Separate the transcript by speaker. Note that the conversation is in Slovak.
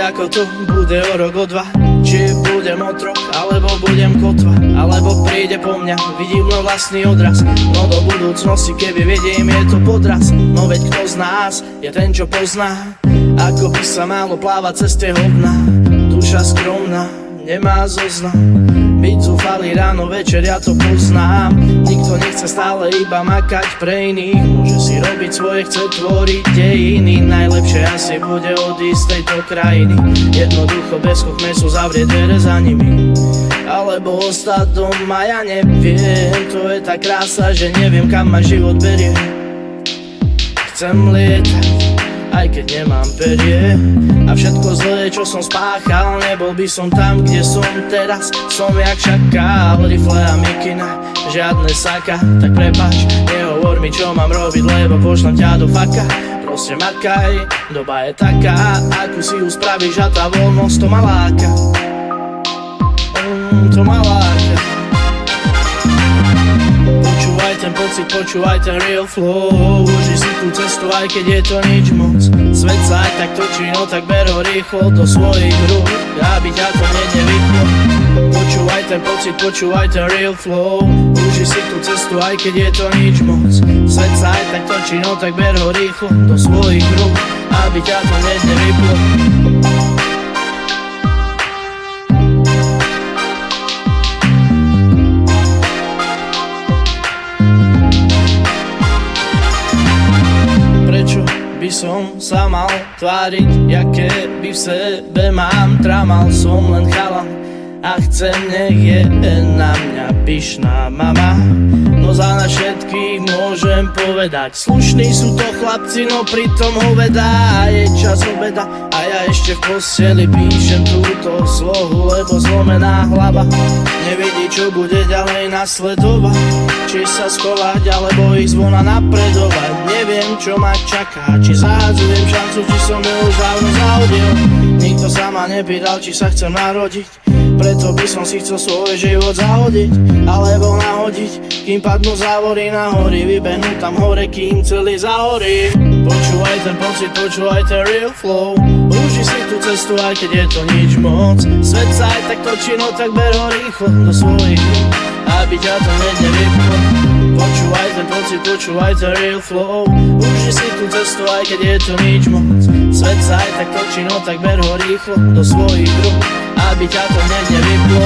Speaker 1: ako to bude o rok, o dva. Či budem otrok, alebo budem kotva, alebo príde po mňa, vidím môj vlastný odraz. No do budúcnosti, keby vidím, je to podraz. No veď kto z nás je ten, čo pozná, ako by sa malo plávať cez tie hovná. Duša skromná, nemá zoznam, byť zúfalý ráno, večer, ja to poznám. Nikto nechce stále iba makať pre iných, môže si robiť svoje, chce tvoriť dejiny. Najlepšie asi bude odísť z tejto krajiny, jednoducho bez chuchme sú zavrieť dvere za nimi, alebo ostať doma, ja neviem. To je tá krása, že neviem kam ma život berie. Chcem lietať, aj keď nemám perie, a všetko zlé, čo som spáchal, nebol by som tam, kde som teraz. Som jak šakál, rifle a mikina, žiadne saka. Tak prepáč, nehovor mi, čo mám robiť, lebo pošlem ťa do faka. Proste makaj, doba je taká, akú si ju spravíš, a tá voľnosť to ma láka. To ma láka. Počúvaj ten pocit, počúvaj ten real flow, uži si tú cestu, aj keď je to nič moc. Svet sa aj tak točí, no tak ber ho rýchlo do svojich rúk, aby ťa to hneď nevyplo. Počúvaj ten pocit, počúvaj ten real flow, uži si tú cestu, aj keď je to nič moc. Svet sa aj tak točí, no tak ber ho rýchlo do svojich rúk, aby ťa to hneď nevyplo. Som sa mal tváriť, jaké by v sebe mám tramal. Som len chalan a chcem, nech je na mňa pyšná mama. No za nás všetkých môžem povedať, slušní sú to chlapci, no pritom hovedá. Je čas obeda a ja ešte v posteli píšem túto slohu, lebo zlomená hlava nevidí, čo bude ďalej nasledovať. Či sa schovať, alebo ich zvona napredovať. Neviem, čo ma čaká, či zahadzujem šancu, či som ju už dávno zahodil. Nikto sa ma nepýtal, či sa chcem narodiť, preto by som si chcel svoj život zahodiť, alebo nahodiť, kým padnú závory na hory. Vybehnú tam hore, kým celý zahorí. Počúvaj ten pocit, počúvaj ten real flow, uži si tú cestu, aj keď je to nič moc. Svet sa aj tak točí, no tak ber ho rýchlo do svojich rúk, aby ťa to hneď nevyplo. Počúvaj ten pocit, počúvaj ten real flow, uži si tú cestu, aj keď je to nič moc. Svet sa aj tak točí, no tak ber ho rýchlo do svojich rúk, aby ťa to hneď nevyplo.